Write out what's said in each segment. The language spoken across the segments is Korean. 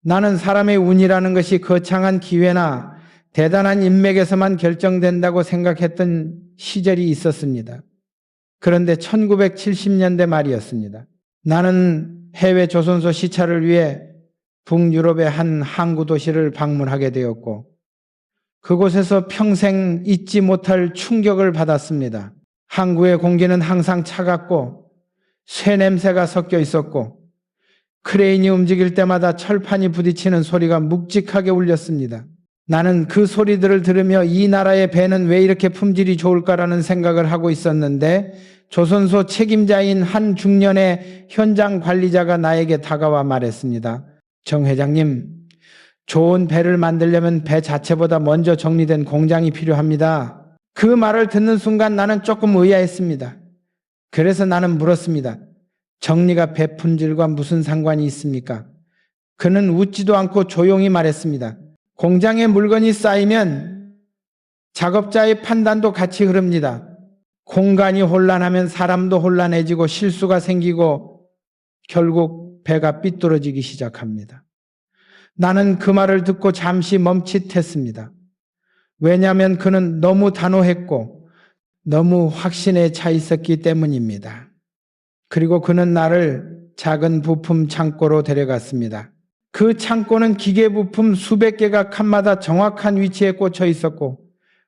나는 사람의 운이라는 것이 거창한 기회나 대단한 인맥에서만 결정된다고 생각했던 시절이 있었습니다. 그런데 1970년대 말이었습니다. 나는 해외 조선소 시찰을 위해 북유럽의 한 항구 도시를 방문하게 되었고 그곳에서 평생 잊지 못할 충격을 받았습니다. 항구의 공기는 항상 차갑고 쇠 냄새가 섞여 있었고 크레인이 움직일 때마다 철판이 부딪히는 소리가 묵직하게 울렸습니다. 나는 그 소리들을 들으며 이 나라의 배는 왜 이렇게 품질이 좋을까라는 생각을 하고 있었는데 조선소 책임자인 한 중년의 현장 관리자가 나에게 다가와 말했습니다. 정 회장님, 좋은 배를 만들려면 배 자체보다 먼저 정리된 공장이 필요합니다. 그 말을 듣는 순간 나는 조금 의아했습니다. 그래서 나는 물었습니다. 정리가 배 품질과 무슨 상관이 있습니까? 그는 웃지도 않고 조용히 말했습니다. 공장에 물건이 쌓이면 작업자의 판단도 같이 흐릅니다. 공간이 혼란하면 사람도 혼란해지고 실수가 생기고 결국 배가 삐뚤어지기 시작합니다. 나는 그 말을 듣고 잠시 멈칫했습니다. 왜냐하면 그는 너무 단호했고 너무 확신에 차 있었기 때문입니다. 그리고 그는 나를 작은 부품 창고로 데려갔습니다. 그 창고는 기계 부품 수백 개가 칸마다 정확한 위치에 꽂혀 있었고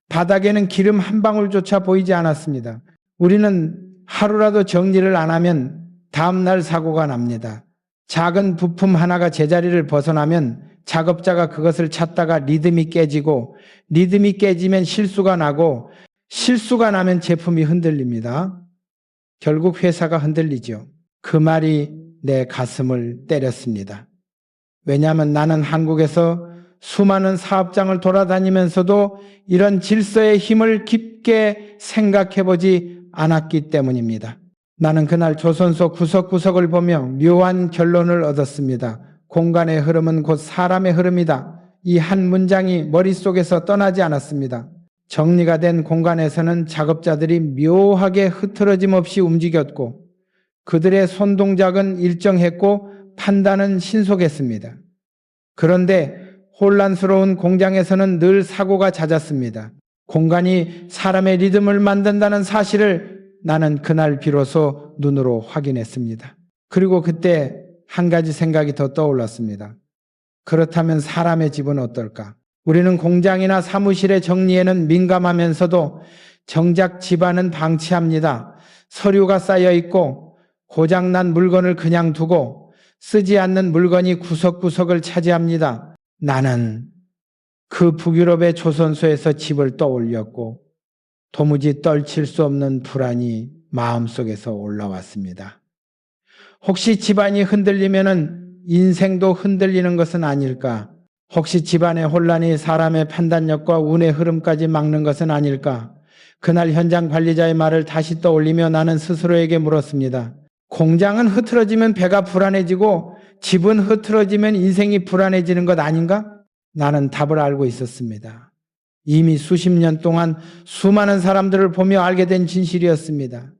바닥에는 기름 한 방울조차 보이지 않았습니다. 우리는 하루라도 정리를 안 하면 다음날 사고가 납니다. 작은 부품 하나가 제자리를 벗어나면 작업자가 그것을 찾다가 리듬이 깨지고 리듬이 깨지면 실수가 나고 실수가 나면 제품이 흔들립니다. 결국 회사가 흔들리죠. 그 말이 내 가슴을 때렸습니다. 왜냐하면 나는 한국에서 수많은 사업장을 돌아다니면서도 이런 질서의 힘을 깊게 생각해보지 않았기 때문입니다. 나는 그날 조선소 구석구석을 보며 묘한 결론을 얻었습니다. 공간의 흐름은 곧 사람의 흐름이다. 이 한 문장이 머릿속에서 떠나지 않았습니다. 정리가 된 공간에서는 작업자들이 묘하게 흐트러짐 없이 움직였고 그들의 손동작은 일정했고 판단은 신속했습니다. 그런데 혼란스러운 공장에서는 늘 사고가 잦았습니다. 공간이 사람의 리듬을 만든다는 사실을 나는 그날 비로소 눈으로 확인했습니다. 그리고 그때 한 가지 생각이 더 떠올랐습니다. 그렇다면 사람의 집은 어떨까? 우리는 공장이나 사무실의 정리에는 민감하면서도 정작 집안은 방치합니다. 서류가 쌓여 있고 고장난 물건을 그냥 두고 쓰지 않는 물건이 구석구석을 차지합니다. 나는 그 북유럽의 조선소에서 집을 떠올렸고 도무지 떨칠 수 없는 불안이 마음속에서 올라왔습니다. 혹시 집안이 흔들리면 인생도 흔들리는 것은 아닐까? 혹시 집안의 혼란이 사람의 판단력과 운의 흐름까지 막는 것은 아닐까? 그날 현장 관리자의 말을 다시 떠올리며 나는 스스로에게 물었습니다. 공장은 흐트러지면 배가 불안해지고 집은 흐트러지면 인생이 불안해지는 것 아닌가? 나는 답을 알고 있었습니다. 이미 수십 년 동안 수많은 사람들을 보며 알게 된 진실이었습니다.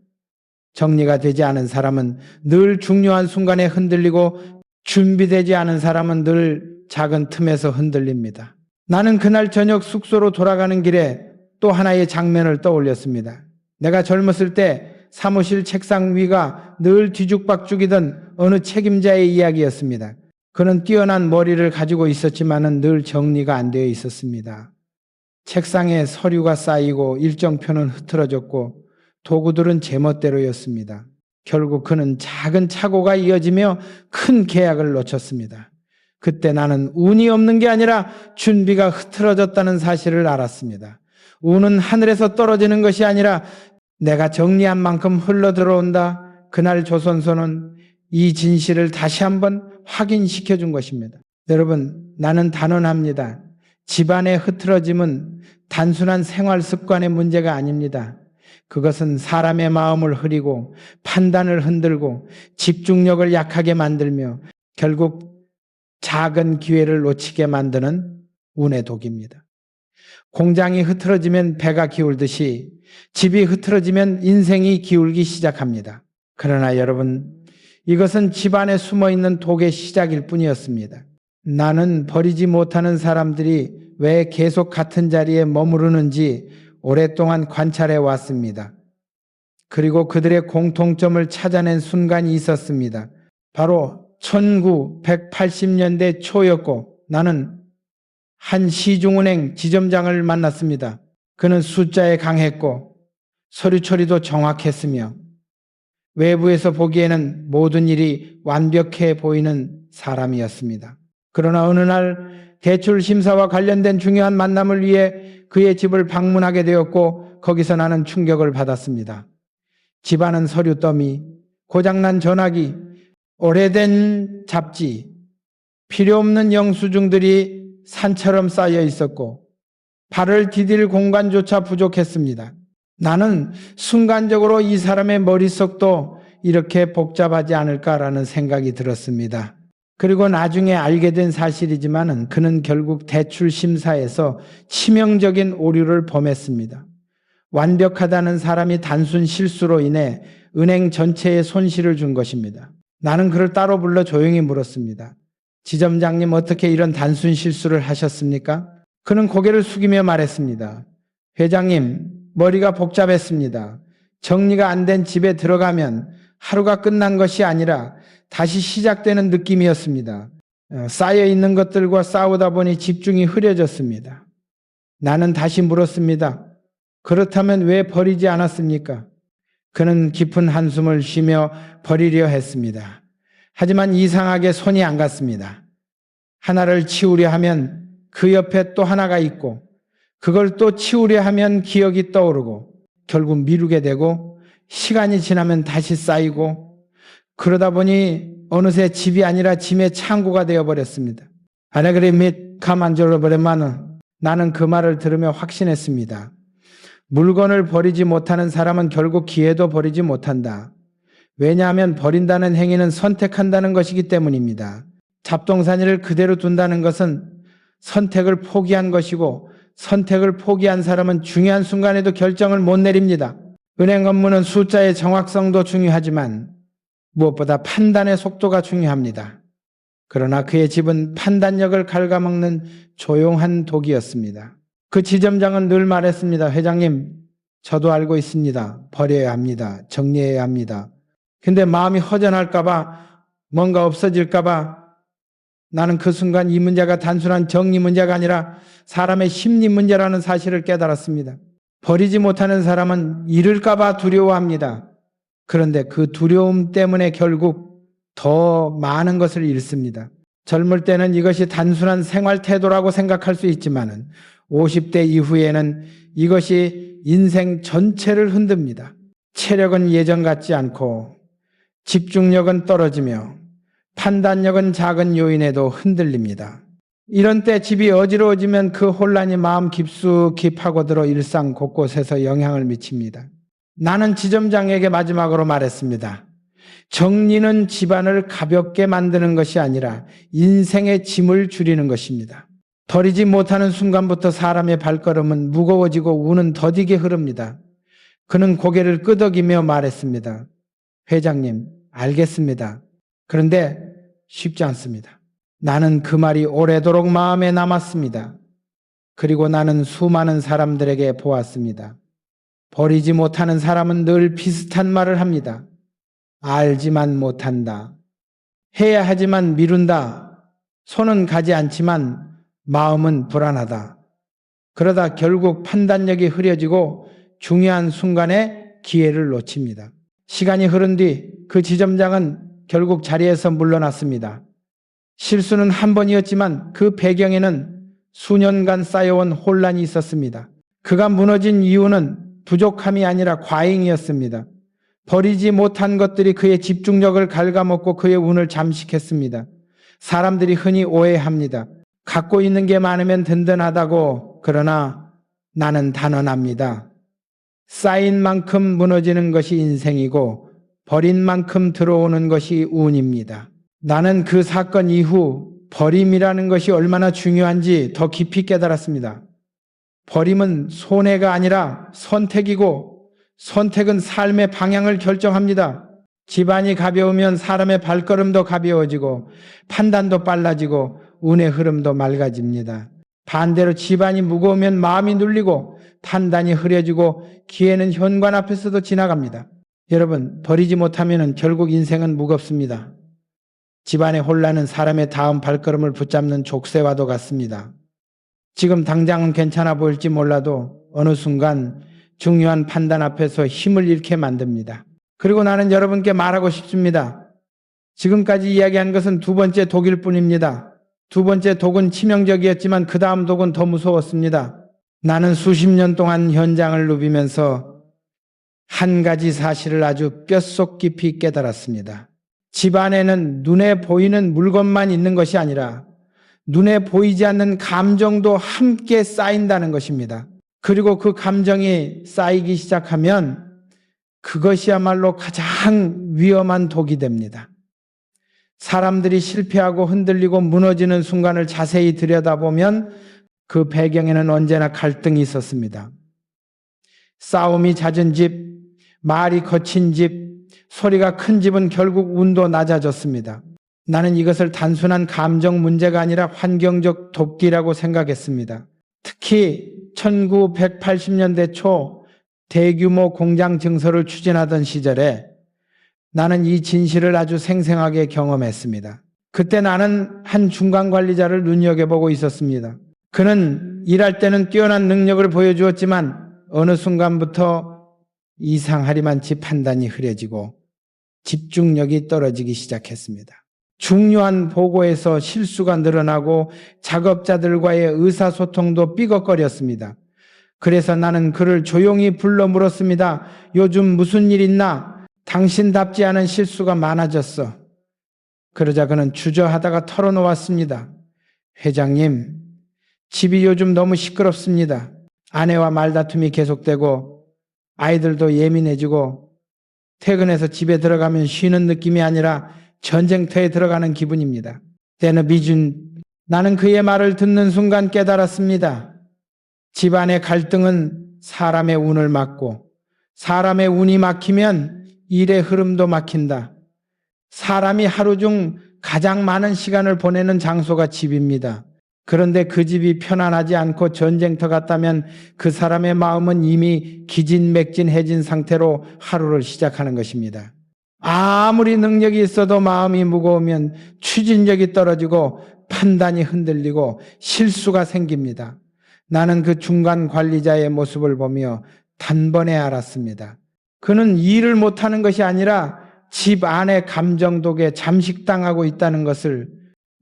정리가 되지 않은 사람은 늘 중요한 순간에 흔들리고 준비되지 않은 사람은 늘 작은 틈에서 흔들립니다. 나는 그날 저녁 숙소로 돌아가는 길에 또 하나의 장면을 떠올렸습니다. 내가 젊었을 때 사무실 책상 위가 늘 뒤죽박죽이던 어느 책임자의 이야기였습니다. 그는 뛰어난 머리를 가지고 있었지만은 늘 정리가 안 되어 있었습니다. 책상에 서류가 쌓이고 일정표는 흐트러졌고 도구들은 제멋대로였습니다. 결국 그는 작은 착오가 이어지며 큰 계약을 놓쳤습니다. 그때 나는 운이 없는 게 아니라 준비가 흐트러졌다는 사실을 알았습니다. 운은 하늘에서 떨어지는 것이 아니라 내가 정리한 만큼 흘러들어온다. 그날 조선소는 이 진실을 다시 한번 확인시켜 준 것입니다. 여러분, 나는 단언합니다. 집안의 흐트러짐은 단순한 생활 습관의 문제가 아닙니다. 그것은 사람의 마음을 흐리고 판단을 흔들고 집중력을 약하게 만들며 결국 작은 기회를 놓치게 만드는 운의 독입니다. 공장이 흐트러지면 배가 기울듯이 집이 흐트러지면 인생이 기울기 시작합니다. 그러나 여러분, 이것은 집안에 숨어있는 독의 시작일 뿐이었습니다. 나는 버리지 못하는 사람들이 왜 계속 같은 자리에 머무르는지 오랫동안 관찰해 왔습니다. 그리고 그들의 공통점을 찾아낸 순간이 있었습니다. 바로 1980년대 초였고 나는 한 시중은행 지점장을 만났습니다. 그는 숫자에 강했고 서류 처리도 정확했으며 외부에서 보기에는 모든 일이 완벽해 보이는 사람이었습니다. 그러나 어느 날 대출 심사와 관련된 중요한 만남을 위해 그의 집을 방문하게 되었고 거기서 나는 충격을 받았습니다. 집안은 서류 더미, 고장난 전화기, 오래된 잡지, 필요 없는 영수증들이 산처럼 쌓여 있었고 발을 디딜 공간조차 부족했습니다. 나는 순간적으로 이 사람의 머릿속도 이렇게 복잡하지 않을까라는 생각이 들었습니다. 그리고 나중에 알게 된 사실이지만 그는 결국 대출 심사에서 치명적인 오류를 범했습니다. 완벽하다는 사람이 단순 실수로 인해 은행 전체에 손실을 준 것입니다. 나는 그를 따로 불러 조용히 물었습니다. 지점장님, 어떻게 이런 단순 실수를 하셨습니까? 그는 고개를 숙이며 말했습니다. 회장님, 머리가 복잡했습니다. 정리가 안 된 집에 들어가면 하루가 끝난 것이 아니라 다시 시작되는 느낌이었습니다. 쌓여 있는 것들과 싸우다 보니 집중이 흐려졌습니다. 나는 다시 물었습니다. 그렇다면 왜 버리지 않았습니까? 그는 깊은 한숨을 쉬며 버리려 했습니다. 하지만 이상하게 손이 안 갔습니다. 하나를 치우려 하면 그 옆에 또 하나가 있고 그걸 또 치우려 하면 기억이 떠오르고 결국 미루게 되고 시간이 지나면 다시 쌓이고 그러다 보니 어느새 집이 아니라 짐의 창고가 되어버렸습니다. 아내그리 및 가만절어버렸마는 나는 그 말을 들으며 확신했습니다. 물건을 버리지 못하는 사람은 결국 기회도 버리지 못한다. 왜냐하면 버린다는 행위는 선택한다는 것이기 때문입니다. 잡동사니를 그대로 둔다는 것은 선택을 포기한 것이고 선택을 포기한 사람은 중요한 순간에도 결정을 못 내립니다. 은행 업무는 숫자의 정확성도 중요하지만 무엇보다 판단의 속도가 중요합니다. 그러나 그의 집은 판단력을 갉아먹는 조용한 독이었습니다. 그 지점장은 늘 말했습니다. 회장님, 저도 알고 있습니다. 버려야 합니다. 정리해야 합니다. 근데 마음이 허전할까봐 뭔가 없어질까봐 나는 그 순간 이 문제가 단순한 정리 문제가 아니라 사람의 심리 문제라는 사실을 깨달았습니다. 버리지 못하는 사람은 잃을까봐 두려워합니다. 그런데 그 두려움 때문에 결국 더 많은 것을 잃습니다. 젊을 때는 이것이 단순한 생활 태도라고 생각할 수 있지만 50대 이후에는 이것이 인생 전체를 흔듭니다. 체력은 예전 같지 않고 집중력은 떨어지며 판단력은 작은 요인에도 흔들립니다. 이런 때 집이 어지러워지면 그 혼란이 마음 깊숙이 파고들어 일상 곳곳에서 영향을 미칩니다. 나는 지점장에게 마지막으로 말했습니다. 정리는 집안을 가볍게 만드는 것이 아니라 인생의 짐을 줄이는 것입니다. 버리지 못하는 순간부터 사람의 발걸음은 무거워지고 우는 더디게 흐릅니다. 그는 고개를 끄덕이며 말했습니다. 회장님, 알겠습니다. 그런데 쉽지 않습니다. 나는 그 말이 오래도록 마음에 남았습니다. 그리고 나는 수많은 사람들에게 보았습니다. 버리지 못하는 사람은 늘 비슷한 말을 합니다. 알지만 못한다. 해야 하지만 미룬다. 손은 가지 않지만 마음은 불안하다. 그러다 결국 판단력이 흐려지고 중요한 순간에 기회를 놓칩니다. 시간이 흐른 뒤 그 지점장은 결국 자리에서 물러났습니다. 실수는 한 번이었지만 그 배경에는 수년간 쌓여온 혼란이 있었습니다. 그가 무너진 이유는 부족함이 아니라 과잉이었습니다. 버리지 못한 것들이 그의 집중력을 갉아먹고 그의 운을 잠식했습니다. 사람들이 흔히 오해합니다. 갖고 있는 게 많으면 든든하다고. 그러나 나는 단언합니다. 쌓인 만큼 무너지는 것이 인생이고 버린 만큼 들어오는 것이 운입니다. 나는 그 사건 이후 버림이라는 것이 얼마나 중요한지 더 깊이 깨달았습니다. 버림은 손해가 아니라 선택이고 선택은 삶의 방향을 결정합니다. 집안이 가벼우면 사람의 발걸음도 가벼워지고 판단도 빨라지고 운의 흐름도 맑아집니다. 반대로 집안이 무거우면 마음이 눌리고 판단이 흐려지고 기회는 현관 앞에서도 지나갑니다. 여러분, 버리지 못하면 결국 인생은 무겁습니다. 집안의 혼란은 사람의 다음 발걸음을 붙잡는 족쇄와도 같습니다. 지금 당장은 괜찮아 보일지 몰라도 어느 순간 중요한 판단 앞에서 힘을 잃게 만듭니다. 그리고 나는 여러분께 말하고 싶습니다. 지금까지 이야기한 것은 두 번째 독일 뿐입니다. 두 번째 독은 치명적이었지만 그 다음 독은 더 무서웠습니다. 나는 수십 년 동안 현장을 누비면서 한 가지 사실을 아주 뼛속 깊이 깨달았습니다. 집안에는 눈에 보이는 물건만 있는 것이 아니라 눈에 보이지 않는 감정도 함께 쌓인다는 것입니다. 그리고 그 감정이 쌓이기 시작하면 그것이야말로 가장 위험한 독이 됩니다. 사람들이 실패하고 흔들리고 무너지는 순간을 자세히 들여다보면 그 배경에는 언제나 갈등이 있었습니다. 싸움이 잦은 집, 말이 거친 집, 소리가 큰 집은 결국 운도 낮아졌습니다. 나는 이것을 단순한 감정 문제가 아니라 환경적 돕기라고 생각했습니다. 특히 1980년대 초 대규모 공장 증설을 추진하던 시절에 나는 이 진실을 아주 생생하게 경험했습니다. 그때 나는 한 중간 관리자를 눈여겨보고 있었습니다. 그는 일할 때는 뛰어난 능력을 보여주었지만 어느 순간부터 이상하리만치 판단이 흐려지고 집중력이 떨어지기 시작했습니다. 중요한 보고에서 실수가 늘어나고 작업자들과의 의사소통도 삐걱거렸습니다. 그래서 나는 그를 조용히 불러 물었습니다. 요즘 무슨 일 있나? 당신답지 않은 실수가 많아졌어. 그러자 그는 주저하다가 털어놓았습니다. 회장님, 집이 요즘 너무 시끄럽습니다. 아내와 말다툼이 계속되고 아이들도 예민해지고 퇴근해서 집에 들어가면 쉬는 느낌이 아니라 전쟁터에 들어가는 기분입니다. 때는 미준, 나는 그의 말을 듣는 순간 깨달았습니다. 집안의 갈등은 사람의 운을 막고 사람의 운이 막히면 일의 흐름도 막힌다. 사람이 하루 중 가장 많은 시간을 보내는 장소가 집입니다. 그런데 그 집이 편안하지 않고 전쟁터 같다면 그 사람의 마음은 이미 기진맥진해진 상태로 하루를 시작하는 것입니다. 아무리 능력이 있어도 마음이 무거우면 추진력이 떨어지고 판단이 흔들리고 실수가 생깁니다. 나는 그 중간 관리자의 모습을 보며 단번에 알았습니다. 그는 일을 못하는 것이 아니라 집 안의 감정독에 잠식당하고 있다는 것을.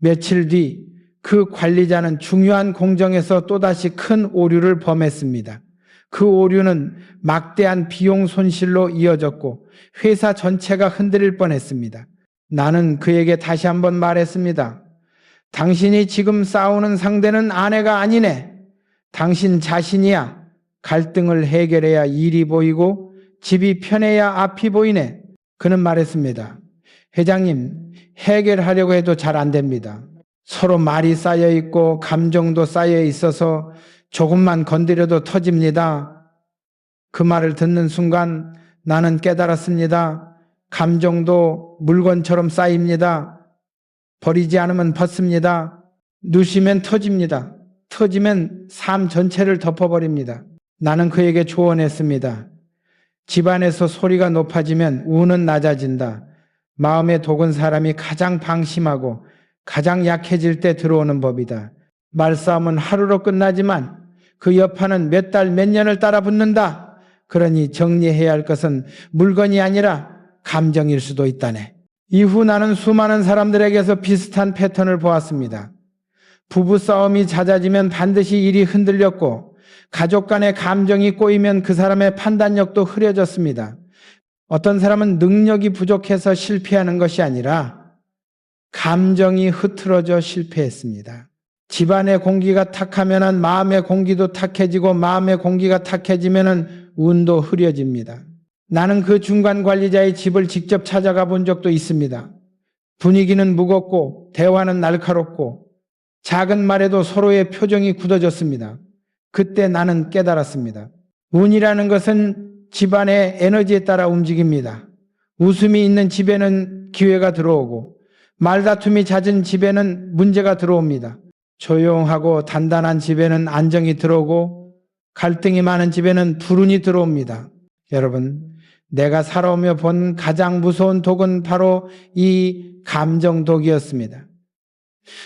며칠 뒤 그 관리자는 중요한 공정에서 또다시 큰 오류를 범했습니다. 그 오류는 막대한 비용 손실로 이어졌고 회사 전체가 흔들릴 뻔했습니다. 나는 그에게 다시 한번 말했습니다. 당신이 지금 싸우는 상대는 아내가 아니네. 당신 자신이야. 갈등을 해결해야 일이 보이고 집이 편해야 앞이 보이네. 그는 말했습니다. 회장님, 해결하려고 해도 잘 안 됩니다. 서로 말이 쌓여 있고 감정도 쌓여 있어서 조금만 건드려도 터집니다. 그 말을 듣는 순간 나는 깨달았습니다. 감정도 물건처럼 쌓입니다. 버리지 않으면 벗습니다. 누시면 터집니다. 터지면 삶 전체를 덮어버립니다. 나는 그에게 조언했습니다. 집안에서 소리가 높아지면 운은 낮아진다. 마음의 독은 사람이 가장 방심하고 가장 약해질 때 들어오는 법이다. 말싸움은 하루로 끝나지만 그 여파는 몇 달, 몇 년을 따라 붙는다. 그러니 정리해야 할 것은 물건이 아니라 감정일 수도 있다네. 이후 나는 수많은 사람들에게서 비슷한 패턴을 보았습니다. 부부싸움이 잦아지면 반드시 일이 흔들렸고 가족 간의 감정이 꼬이면 그 사람의 판단력도 흐려졌습니다. 어떤 사람은 능력이 부족해서 실패하는 것이 아니라 감정이 흐트러져 실패했습니다. 집안의 공기가 탁하면 마음의 공기도 탁해지고 마음의 공기가 탁해지면 운도 흐려집니다. 나는 그 중간 관리자의 집을 직접 찾아가 본 적도 있습니다. 분위기는 무겁고 대화는 날카롭고 작은 말에도 서로의 표정이 굳어졌습니다. 그때 나는 깨달았습니다. 운이라는 것은 집안의 에너지에 따라 움직입니다. 웃음이 있는 집에는 기회가 들어오고 말다툼이 잦은 집에는 문제가 들어옵니다. 조용하고 단단한 집에는 안정이 들어오고 갈등이 많은 집에는 불운이 들어옵니다. 여러분, 내가 살아오며 본 가장 무서운 독은 바로 이 감정독이었습니다.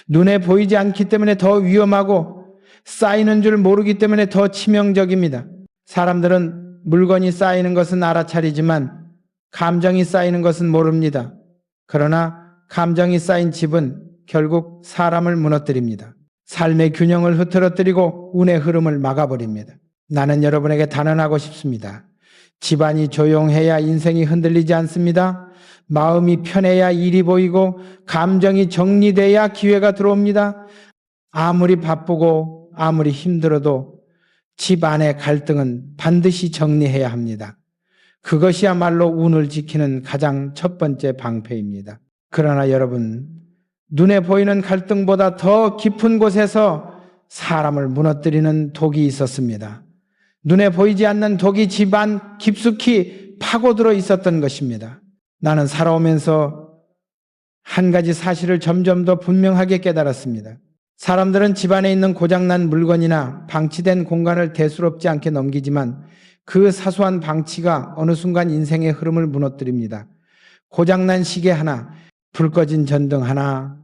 눈에 보이지 않기 때문에 더 위험하고 쌓이는 줄 모르기 때문에 더 치명적입니다. 사람들은 물건이 쌓이는 것은 알아차리지만 감정이 쌓이는 것은 모릅니다. 그러나 감정이 쌓인 집은 결국 사람을 무너뜨립니다. 삶의 균형을 흐트러뜨리고 운의 흐름을 막아버립니다. 나는 여러분에게 단언하고 싶습니다. 집안이 조용해야 인생이 흔들리지 않습니다. 마음이 편해야 일이 보이고 감정이 정리돼야 기회가 들어옵니다. 아무리 바쁘고 아무리 힘들어도 집 안의 갈등은 반드시 정리해야 합니다. 그것이야말로 운을 지키는 가장 첫 번째 방패입니다. 그러나 여러분, 눈에 보이는 갈등보다 더 깊은 곳에서 사람을 무너뜨리는 독이 있었습니다. 눈에 보이지 않는 독이 집안 깊숙이 파고들어 있었던 것입니다. 나는 살아오면서 한 가지 사실을 점점 더 분명하게 깨달았습니다. 사람들은 집안에 있는 고장난 물건이나 방치된 공간을 대수롭지 않게 넘기지만 그 사소한 방치가 어느 순간 인생의 흐름을 무너뜨립니다. 고장난 시계 하나, 불 꺼진 전등 하나,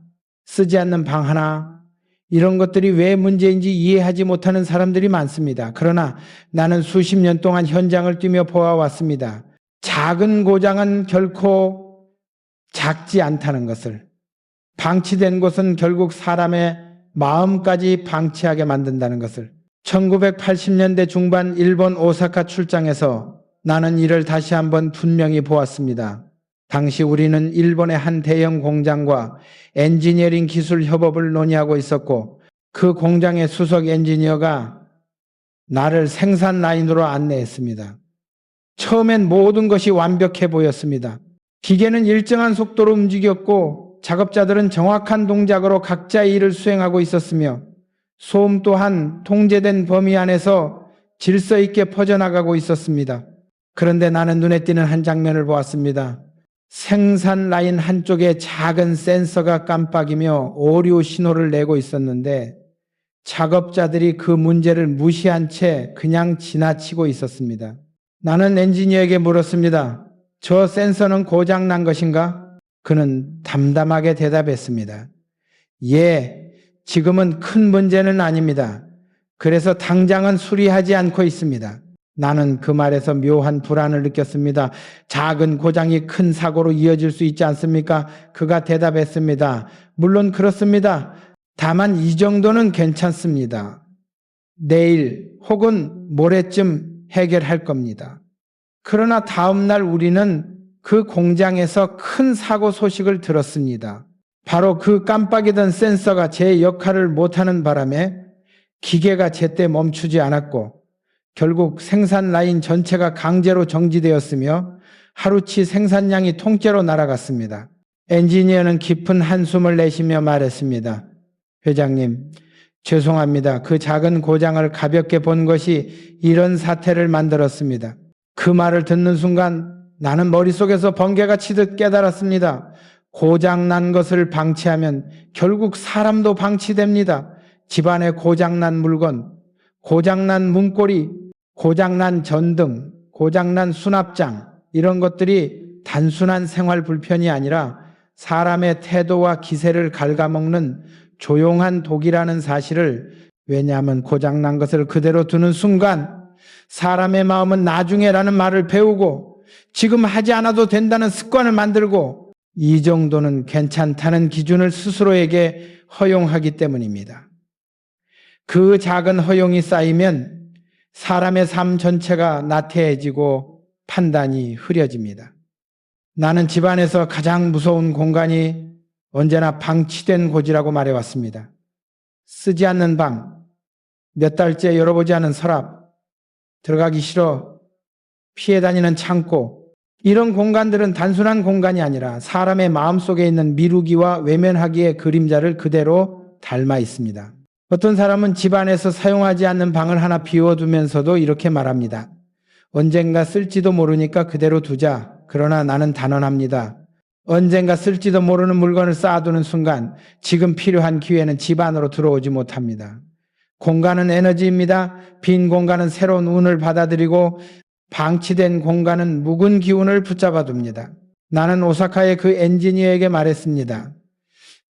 쓰지 않는 방 하나, 이런 것들이 왜 문제인지 이해하지 못하는 사람들이 많습니다. 그러나 나는 수십 년 동안 현장을 뛰며 보아왔습니다. 작은 고장은 결코 작지 않다는 것을, 방치된 곳은 결국 사람의 마음까지 방치하게 만든다는 것을, 1980년대 중반 일본 오사카 출장에서 나는 이를 다시 한번 분명히 보았습니다. 당시 우리는 일본의 한 대형 공장과 엔지니어링 기술 협업을 논의하고 있었고 그 공장의 수석 엔지니어가 나를 생산 라인으로 안내했습니다. 처음엔 모든 것이 완벽해 보였습니다. 기계는 일정한 속도로 움직였고 작업자들은 정확한 동작으로 각자의 일을 수행하고 있었으며 소음 또한 통제된 범위 안에서 질서 있게 퍼져나가고 있었습니다. 그런데 나는 눈에 띄는 한 장면을 보았습니다. 생산 라인 한쪽에 작은 센서가 깜빡이며 오류 신호를 내고 있었는데 작업자들이 그 문제를 무시한 채 그냥 지나치고 있었습니다. 나는 엔지니어에게 물었습니다. 저 센서는 고장난 것인가? 그는 담담하게 대답했습니다. 예, 지금은 큰 문제는 아닙니다. 그래서 당장은 수리하지 않고 있습니다. 나는 그 말에서 묘한 불안을 느꼈습니다. 작은 고장이 큰 사고로 이어질 수 있지 않습니까? 그가 대답했습니다. 물론 그렇습니다. 다만 이 정도는 괜찮습니다. 내일 혹은 모레쯤 해결할 겁니다. 그러나 다음 날 우리는 그 공장에서 큰 사고 소식을 들었습니다. 바로 그 깜빡이던 센서가 제 역할을 못하는 바람에 기계가 제때 멈추지 않았고 결국 생산 라인 전체가 강제로 정지되었으며 하루치 생산량이 통째로 날아갔습니다. 엔지니어는 깊은 한숨을 내쉬며 말했습니다. 회장님, 죄송합니다. 그 작은 고장을 가볍게 본 것이 이런 사태를 만들었습니다. 그 말을 듣는 순간 나는 머릿속에서 번개가 치듯 깨달았습니다. 고장난 것을 방치하면 결국 사람도 방치됩니다. 집안에 고장난 물건, 고장난 문고리, 고장난 전등, 고장난 수납장, 이런 것들이 단순한 생활 불편이 아니라 사람의 태도와 기세를 갉아먹는 조용한 독이라는 사실을, 왜냐하면 고장난 것을 그대로 두는 순간 사람의 마음은 나중에라는 말을 배우고 지금 하지 않아도 된다는 습관을 만들고 이 정도는 괜찮다는 기준을 스스로에게 허용하기 때문입니다. 그 작은 허용이 쌓이면 사람의 삶 전체가 나태해지고 판단이 흐려집니다. 나는 집안에서 가장 무서운 공간이 언제나 방치된 곳이라고 말해왔습니다. 쓰지 않는 방, 몇 달째 열어보지 않은 서랍, 들어가기 싫어 피해 다니는 창고, 이런 공간들은 단순한 공간이 아니라 사람의 마음속에 있는 미루기와 외면하기의 그림자를 그대로 닮아 있습니다. 어떤 사람은 집안에서 사용하지 않는 방을 하나 비워두면서도 이렇게 말합니다. 언젠가 쓸지도 모르니까 그대로 두자. 그러나 나는 단언합니다. 언젠가 쓸지도 모르는 물건을 쌓아두는 순간 지금 필요한 기회는 집 안으로 들어오지 못합니다. 공간은 에너지입니다. 빈 공간은 새로운 운을 받아들이고 방치된 공간은 묵은 기운을 붙잡아 둡니다. 나는 오사카의 그 엔지니어에게 말했습니다.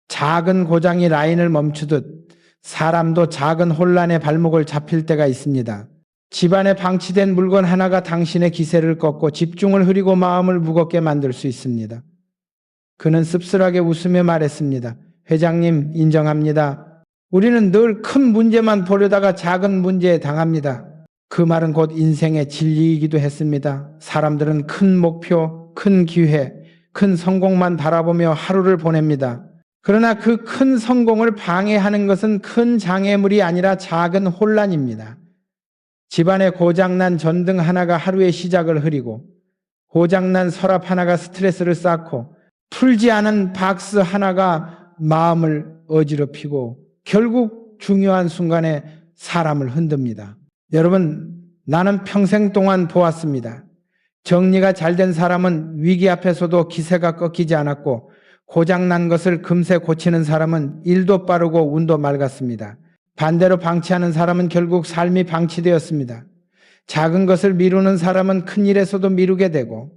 작은 고장이 라인을 멈추듯 사람도 작은 혼란의 발목을 잡힐 때가 있습니다. 집안에 방치된 물건 하나가 당신의 기세를 꺾고 집중을 흐리고 마음을 무겁게 만들 수 있습니다. 그는 씁쓸하게 웃으며 말했습니다. 회장님, 인정합니다. 우리는 늘 큰 문제만 보려다가 작은 문제에 당합니다. 그 말은 곧 인생의 진리이기도 했습니다. 사람들은 큰 목표, 큰 기회, 큰 성공만 바라보며 하루를 보냅니다. 그러나 그 큰 성공을 방해하는 것은 큰 장애물이 아니라 작은 혼란입니다. 집안에 고장난 전등 하나가 하루의 시작을 흐리고 고장난 서랍 하나가 스트레스를 쌓고 풀지 않은 박스 하나가 마음을 어지럽히고 결국 중요한 순간에 사람을 흔듭니다. 여러분, 나는 평생 동안 보았습니다. 정리가 잘된 사람은 위기 앞에서도 기세가 꺾이지 않았고 고장난 것을 금세 고치는 사람은 일도 빠르고 운도 맑았습니다. 반대로 방치하는 사람은 결국 삶이 방치되었습니다. 작은 것을 미루는 사람은 큰 일에서도 미루게 되고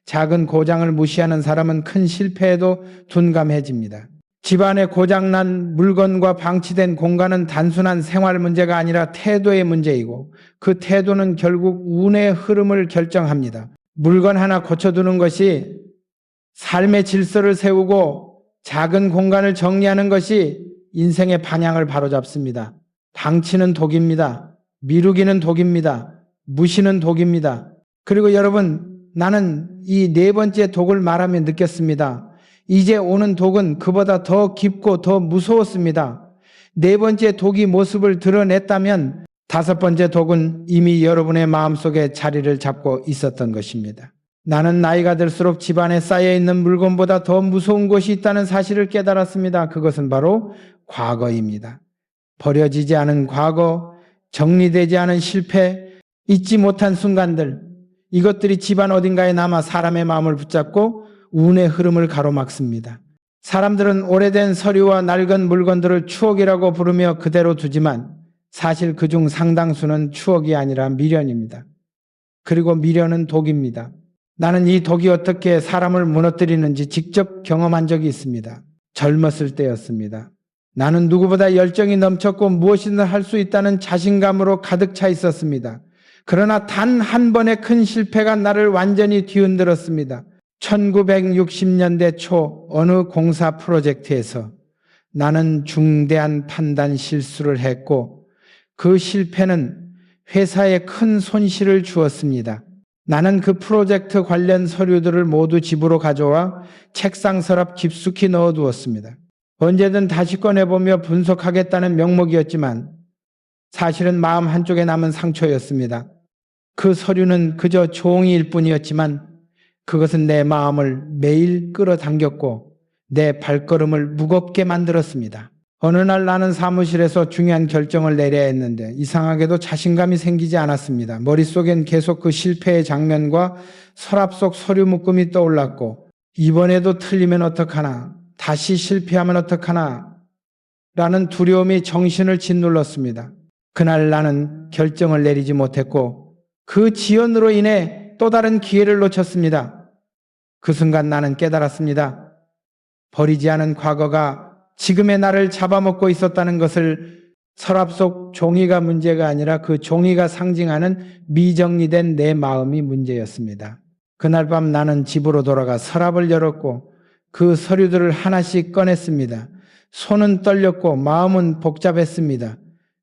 작은 고장을 무시하는 사람은 큰 실패에도 둔감해집니다. 집안에 고장난 물건과 방치된 공간은 단순한 생활 문제가 아니라 태도의 문제이고 그 태도는 결국 운의 흐름을 결정합니다. 물건 하나 고쳐두는 것이 삶의 질서를 세우고 작은 공간을 정리하는 것이 인생의 방향을 바로잡습니다. 방치는 독입니다. 미루기는 독입니다. 무시는 독입니다. 그리고 여러분, 나는 이 네 번째 독을 말하며 느꼈습니다. 이제 오는 독은 그보다 더 깊고 더 무서웠습니다. 네 번째 독이 모습을 드러냈다면 다섯 번째 독은 이미 여러분의 마음속에 자리를 잡고 있었던 것입니다. 나는 나이가 들수록 집안에 쌓여있는 물건보다 더 무서운 것이 있다는 사실을 깨달았습니다. 그것은 바로 과거입니다. 버려지지 않은 과거, 정리되지 않은 실패, 잊지 못한 순간들, 이것들이 집안 어딘가에 남아 사람의 마음을 붙잡고 운의 흐름을 가로막습니다. 사람들은 오래된 서류와 낡은 물건들을 추억이라고 부르며 그대로 두지만 사실 그중 상당수는 추억이 아니라 미련입니다. 그리고 미련은 독입니다. 나는 이 독이 어떻게 사람을 무너뜨리는지 직접 경험한 적이 있습니다. 젊었을 때였습니다. 나는 누구보다 열정이 넘쳤고 무엇이든 할 수 있다는 자신감으로 가득 차 있었습니다. 그러나 단 한 번의 큰 실패가 나를 완전히 뒤흔들었습니다. 1960년대 초 어느 공사 프로젝트에서 나는 중대한 판단 실수를 했고 그 실패는 회사에 큰 손실을 주었습니다. 나는 그 프로젝트 관련 서류들을 모두 집으로 가져와 책상 서랍 깊숙이 넣어두었습니다. 언제든 다시 꺼내보며 분석하겠다는 명목이었지만 사실은 마음 한쪽에 남은 상처였습니다. 그 서류는 그저 종이일 뿐이었지만 그것은 내 마음을 매일 끌어당겼고 내 발걸음을 무겁게 만들었습니다. 어느 날 나는 사무실에서 중요한 결정을 내려야 했는데 이상하게도 자신감이 생기지 않았습니다. 머릿속엔 계속 그 실패의 장면과 서랍 속 서류 묶음이 떠올랐고 이번에도 틀리면 어떡하나, 다시 실패하면 어떡하나 라는 두려움이 정신을 짓눌렀습니다. 그날 나는 결정을 내리지 못했고 그 지연으로 인해 또 다른 기회를 놓쳤습니다. 그 순간 나는 깨달았습니다. 버리지 않은 과거가 지금의 나를 잡아먹고 있었다는 것을. 서랍 속 종이가 문제가 아니라 그 종이가 상징하는 미정리된 내 마음이 문제였습니다. 그날 밤 나는 집으로 돌아가 서랍을 열었고 그 서류들을 하나씩 꺼냈습니다. 손은 떨렸고 마음은 복잡했습니다.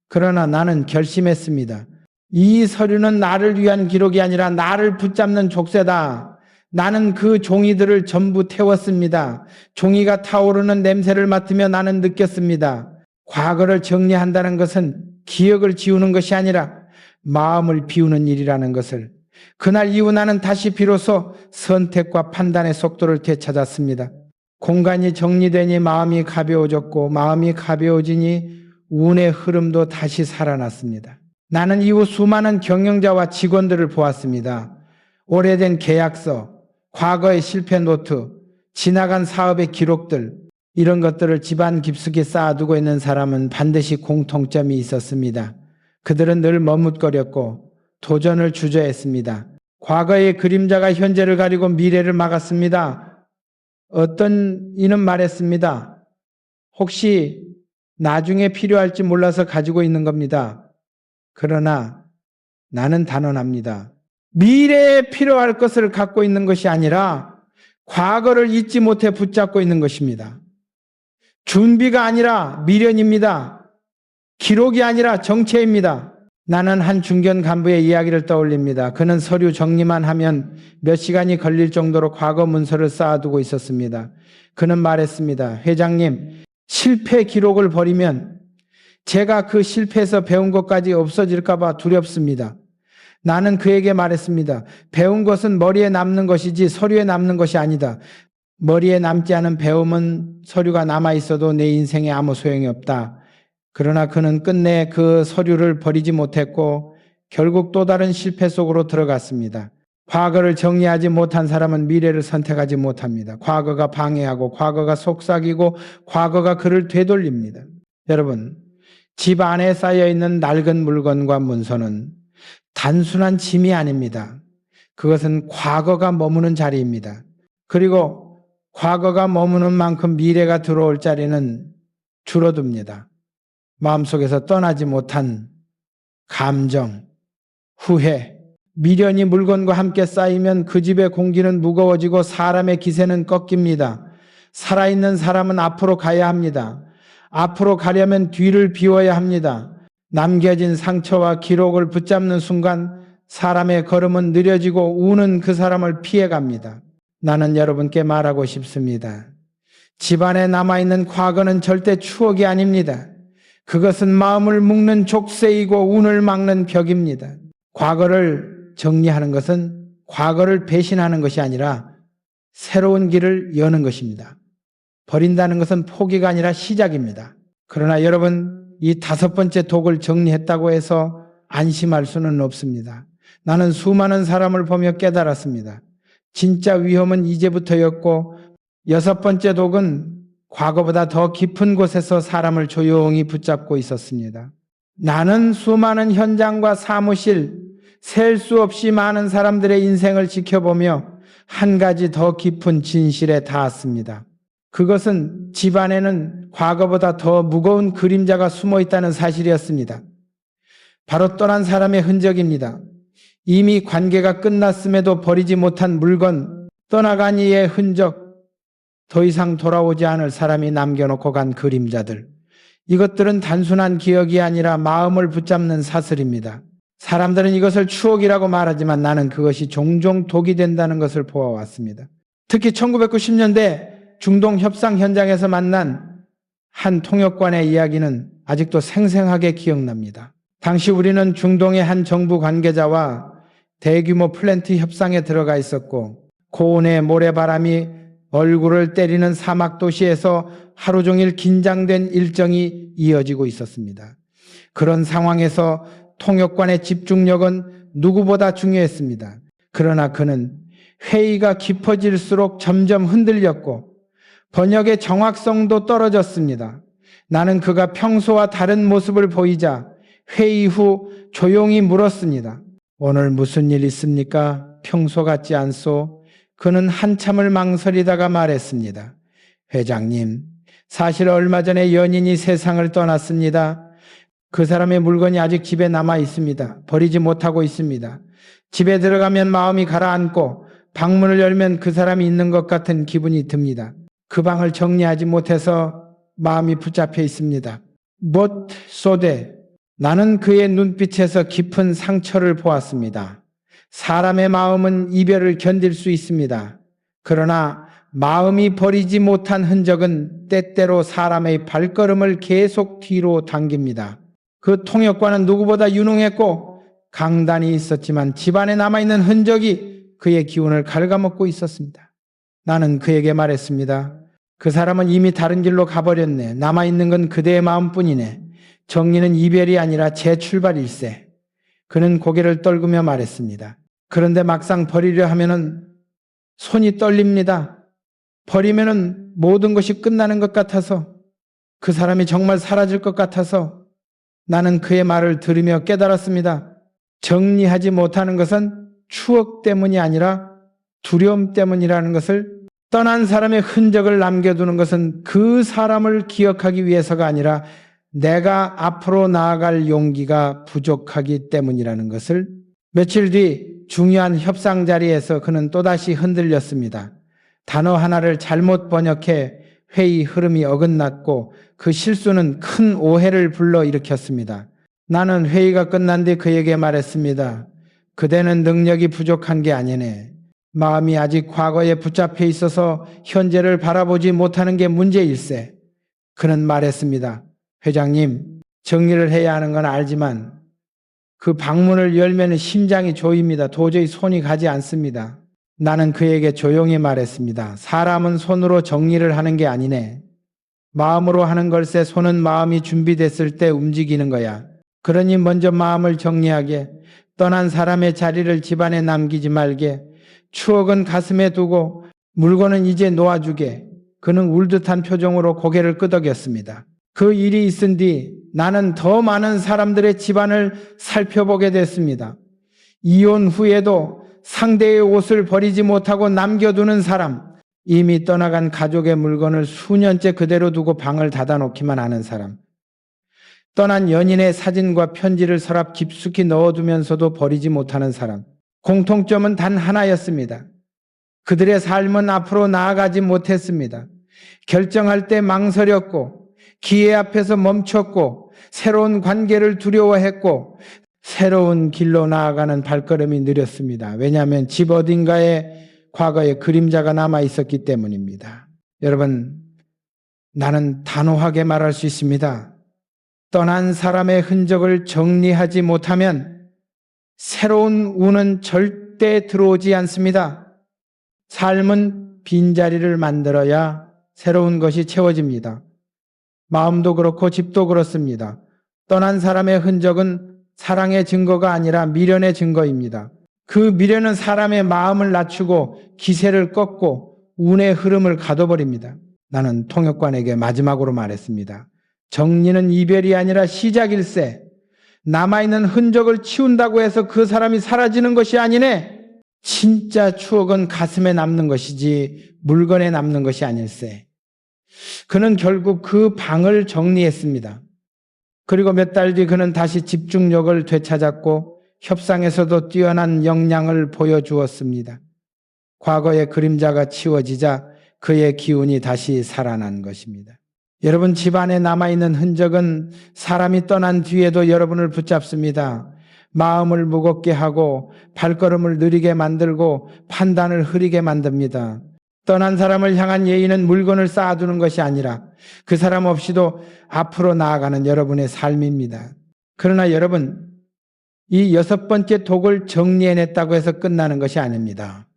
그러나 나는 결심했습니다. 이 서류는 나를 위한 기록이 아니라 나를 붙잡는 족쇄다. 나는 그 종이들을 전부 태웠습니다. 종이가 타오르는 냄새를 맡으며 나는 느꼈습니다. 과거를 정리한다는 것은 기억을 지우는 것이 아니라 마음을 비우는 일이라는 것을. 그날 이후 나는 다시 비로소 선택과 판단의 속도를 되찾았습니다. 공간이 정리되니 마음이 가벼워졌고 마음이 가벼워지니 운의 흐름도 다시 살아났습니다. 나는 이후 수많은 경영자와 직원들을 보았습니다. 오래된 계약서, 과거의 실패 노트, 지나간 사업의 기록들, 이런 것들을 집안 깊숙이 쌓아두고 있는 사람은 반드시 공통점이 있었습니다. 그들은 늘 머뭇거렸고 도전을 주저했습니다. 과거의 그림자가 현재를 가리고 미래를 막았습니다. 어떤 이는 말했습니다. 혹시 나중에 필요할지 몰라서 가지고 있는 겁니다. 그러나 나는 단언합니다. 미래에 필요할 것을 갖고 있는 것이 아니라 과거를 잊지 못해 붙잡고 있는 것입니다. 준비가 아니라 미련입니다. 기록이 아니라 정체입니다. 나는 한 중견 간부의 이야기를 떠올립니다. 그는 서류 정리만 하면 몇 시간이 걸릴 정도로 과거 문서를 쌓아두고 있었습니다. 그는 말했습니다. 회장님, 실패 기록을 버리면 제가 그 실패에서 배운 것까지 없어질까 봐 두렵습니다. 나는 그에게 말했습니다. 배운 것은 머리에 남는 것이지 서류에 남는 것이 아니다. 머리에 남지 않은 배움은 서류가 남아있어도 내 인생에 아무 소용이 없다. 그러나 그는 끝내 그 서류를 버리지 못했고 결국 또 다른 실패 속으로 들어갔습니다. 과거를 정리하지 못한 사람은 미래를 선택하지 못합니다. 과거가 방해하고 과거가 속삭이고 과거가 그를 되돌립니다. 여러분, 집 안에 쌓여있는 낡은 물건과 문서는 단순한 짐이 아닙니다. 그것은 과거가 머무는 자리입니다. 그리고 과거가 머무는 만큼 미래가 들어올 자리는 줄어듭니다. 마음속에서 떠나지 못한 감정, 후회, 미련이 물건과 함께 쌓이면 그 집의 공기는 무거워지고 사람의 기세는 꺾입니다. 살아있는 사람은 앞으로 가야 합니다. 앞으로 가려면 뒤를 비워야 합니다. 남겨진 상처와 기록을 붙잡는 순간 사람의 걸음은 느려지고 우는 그 사람을 피해갑니다. 나는 여러분께 말하고 싶습니다. 집안에 남아있는 과거는 절대 추억이 아닙니다. 그것은 마음을 묶는 족쇄이고 운을 막는 벽입니다. 과거를 정리하는 것은 과거를 배신하는 것이 아니라 새로운 길을 여는 것입니다. 버린다는 것은 포기가 아니라 시작입니다. 그러나 여러분, 이 5번째 독을 정리했다고 해서 안심할 수는 없습니다. 나는 수많은 사람을 보며 깨달았습니다. 진짜 위험은 이제부터였고 6번째 독은 과거보다 더 깊은 곳에서 사람을 조용히 붙잡고 있었습니다. 나는 수많은 현장과 사무실, 셀 수 없이 많은 사람들의 인생을 지켜보며 한 가지 더 깊은 진실에 닿았습니다. 그것은 집안에는 과거보다 더 무거운 그림자가 숨어 있다는 사실이었습니다. 바로 떠난 사람의 흔적입니다. 이미 관계가 끝났음에도 버리지 못한 물건, 떠나간 이의 흔적, 더 이상 돌아오지 않을 사람이 남겨놓고 간 그림자들. 이것들은 단순한 기억이 아니라 마음을 붙잡는 사슬입니다. 사람들은 이것을 추억이라고 말하지만 나는 그것이 종종 독이 된다는 것을 보아왔습니다. 특히 1990년대 중동 협상 현장에서 만난 한 통역관의 이야기는 아직도 생생하게 기억납니다. 당시 우리는 중동의 한 정부 관계자와 대규모 플랜트 협상에 들어가 있었고 고온의 모래바람이 얼굴을 때리는 사막 도시에서 하루 종일 긴장된 일정이 이어지고 있었습니다. 그런 상황에서 통역관의 집중력은 누구보다 중요했습니다. 그러나 그는 회의가 깊어질수록 점점 흔들렸고 번역의 정확성도 떨어졌습니다. 나는 그가 평소와 다른 모습을 보이자 회의 후 조용히 물었습니다. 오늘 무슨 일 있습니까? 평소 같지 않소? 그는 한참을 망설이다가 말했습니다. 회장님, 사실 얼마 전에 연인이 세상을 떠났습니다. 그 사람의 물건이 아직 집에 남아 있습니다. 버리지 못하고 있습니다. 집에 들어가면 마음이 가라앉고 방문을 열면 그 사람이 있는 것 같은 기분이 듭니다. 그 방을 정리하지 못해서 마음이 붙잡혀 있습니다. 못 쏘되 나는 그의 눈빛에서 깊은 상처를 보았습니다. 사람의 마음은 이별을 견딜 수 있습니다. 그러나 마음이 버리지 못한 흔적은 때때로 사람의 발걸음을 계속 뒤로 당깁니다. 그 통역관은 누구보다 유능했고 강단이 있었지만 집안에 남아있는 흔적이 그의 기운을 갉아먹고 있었습니다. 나는 그에게 말했습니다. 그 사람은 이미 다른 길로 가버렸네. 남아있는 건 그대의 마음뿐이네. 정리는 이별이 아니라 재출발일세. 그는 고개를 떨구며 말했습니다. 그런데 막상 버리려 하면은 손이 떨립니다. 버리면은 모든 것이 끝나는 것 같아서, 그 사람이 정말 사라질 것 같아서 나는 그의 말을 들으며 깨달았습니다. 정리하지 못하는 것은 추억 때문이 아니라 두려움 때문이라는 것을, 떠난 사람의 흔적을 남겨두는 것은 그 사람을 기억하기 위해서가 아니라 내가 앞으로 나아갈 용기가 부족하기 때문이라는 것을. 며칠 뒤 중요한 협상 자리에서 그는 또다시 흔들렸습니다. 단어 하나를 잘못 번역해 회의 흐름이 어긋났고 그 실수는 큰 오해를 불러일으켰습니다. 나는 회의가 끝난 뒤 그에게 말했습니다. 그대는 능력이 부족한 게 아니네. 마음이 아직 과거에 붙잡혀 있어서 현재를 바라보지 못하는 게 문제일세. 그는 말했습니다. 회장님, 정리를 해야 하는 건 알지만 그 방문을 열면 심장이 조입니다. 도저히 손이 가지 않습니다. 나는 그에게 조용히 말했습니다. 사람은 손으로 정리를 하는 게 아니네. 마음으로 하는 걸세. 손은 마음이 준비됐을 때 움직이는 거야. 그러니 먼저 마음을 정리하게, 떠난 사람의 자리를 집안에 남기지 말게, 추억은 가슴에 두고 물건은 이제 놓아주게. 그는 울듯한 표정으로 고개를 끄덕였습니다. 그 일이 있은 뒤 나는 더 많은 사람들의 집안을 살펴보게 됐습니다. 이혼 후에도 상대의 옷을 버리지 못하고 남겨두는 사람, 이미 떠나간 가족의 물건을 수년째 그대로 두고 방을 닫아놓기만 하는 사람, 떠난 연인의 사진과 편지를 서랍 깊숙이 넣어두면서도 버리지 못하는 사람, 공통점은 단 하나였습니다. 그들의 삶은 앞으로 나아가지 못했습니다. 결정할 때 망설였고, 기회 앞에서 멈췄고, 새로운 관계를 두려워했고, 새로운 길로 나아가는 발걸음이 느렸습니다. 왜냐하면 집 어딘가에 과거의 그림자가 남아 있었기 때문입니다. 여러분, 나는 단호하게 말할 수 있습니다. 떠난 사람의 흔적을 정리하지 못하면 새로운 운은 절대 들어오지 않습니다. 삶은 빈자리를 만들어야 새로운 것이 채워집니다. 마음도 그렇고 집도 그렇습니다. 떠난 사람의 흔적은 사랑의 증거가 아니라 미련의 증거입니다. 그 미련은 사람의 마음을 낮추고 기세를 꺾고 운의 흐름을 가둬버립니다. 나는 통역관에게 마지막으로 말했습니다. 정리는 이별이 아니라 시작일세. 남아있는 흔적을 치운다고 해서 그 사람이 사라지는 것이 아니네. 진짜 추억은 가슴에 남는 것이지 물건에 남는 것이 아닐세. 그는 결국 그 방을 정리했습니다. 그리고 몇 달 뒤 그는 다시 집중력을 되찾았고 협상에서도 뛰어난 역량을 보여주었습니다. 과거의 그림자가 치워지자 그의 기운이 다시 살아난 것입니다. 여러분, 집안에 남아있는 흔적은 사람이 떠난 뒤에도 여러분을 붙잡습니다. 마음을 무겁게 하고 발걸음을 느리게 만들고 판단을 흐리게 만듭니다. 떠난 사람을 향한 예의는 물건을 쌓아두는 것이 아니라 그 사람 없이도 앞으로 나아가는 여러분의 삶입니다. 그러나 여러분, 이 6번째 독을 정리해냈다고 해서 끝나는 것이 아닙니다.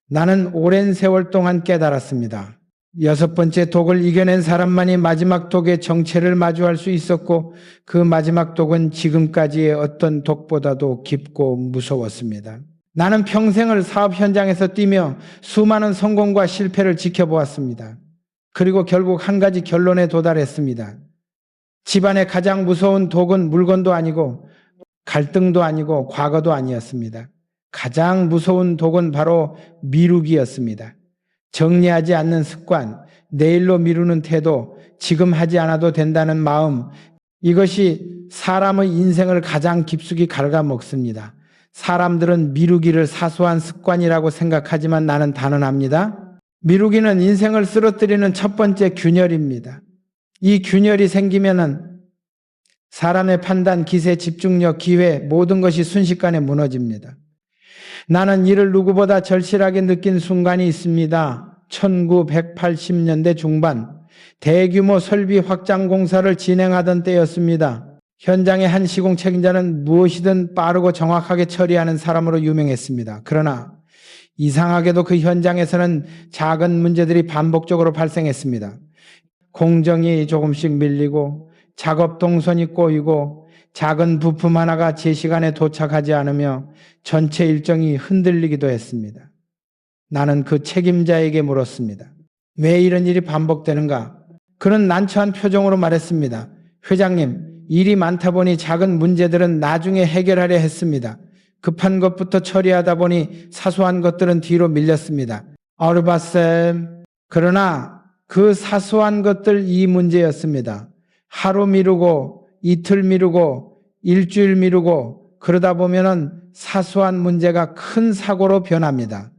나는 오랜 세월 동안 깨달았습니다. 6번째 독을 이겨낸 사람만이 마지막 독의 정체를 마주할 수 있었고 그 마지막 독은 지금까지의 어떤 독보다도 깊고 무서웠습니다. 나는 평생을 사업 현장에서 뛰며 수많은 성공과 실패를 지켜보았습니다. 그리고 결국 한 가지 결론에 도달했습니다. 집안의 가장 무서운 독은 물건도 아니고 갈등도 아니고 과거도 아니었습니다. 가장 무서운 독은 바로 미루기였습니다. 정리하지 않는 습관, 내일로 미루는 태도, 지금 하지 않아도 된다는 마음, 이것이 사람의 인생을 가장 깊숙이 갉아먹습니다. 사람들은 미루기를 사소한 습관이라고 생각하지만 나는 단언합니다. 미루기는 인생을 쓰러뜨리는 첫 번째 균열입니다. 이 균열이 생기면은 사람의 판단, 기세, 집중력, 기회, 모든 것이 순식간에 무너집니다. 나는 이를 누구보다 절실하게 느낀 순간이 있습니다. 1980년대 중반 대규모 설비 확장 공사를 진행하던 때였습니다. 현장의 한 시공 책임자는 무엇이든 빠르고 정확하게 처리하는 사람으로 유명했습니다. 그러나 이상하게도 그 현장에서는 작은 문제들이 반복적으로 발생했습니다. 공정이 조금씩 밀리고 작업 동선이 꼬이고 작은 부품 하나가 제 시간에 도착하지 않으며 전체 일정이 흔들리기도 했습니다. 나는 그 책임자에게 물었습니다. 왜 이런 일이 반복되는가? 그는 난처한 표정으로 말했습니다. 회장님, 일이 많다 보니 작은 문제들은 나중에 해결하려 했습니다. 급한 것부터 처리하다 보니 사소한 것들은 뒤로 밀렸습니다. 어르바쌤, 그러나 그 사소한 것들 이 문제였습니다. 하루 미루고 이틀 미루고 일주일 미루고 그러다 보면은 사소한 문제가 큰 사고로 변합니다.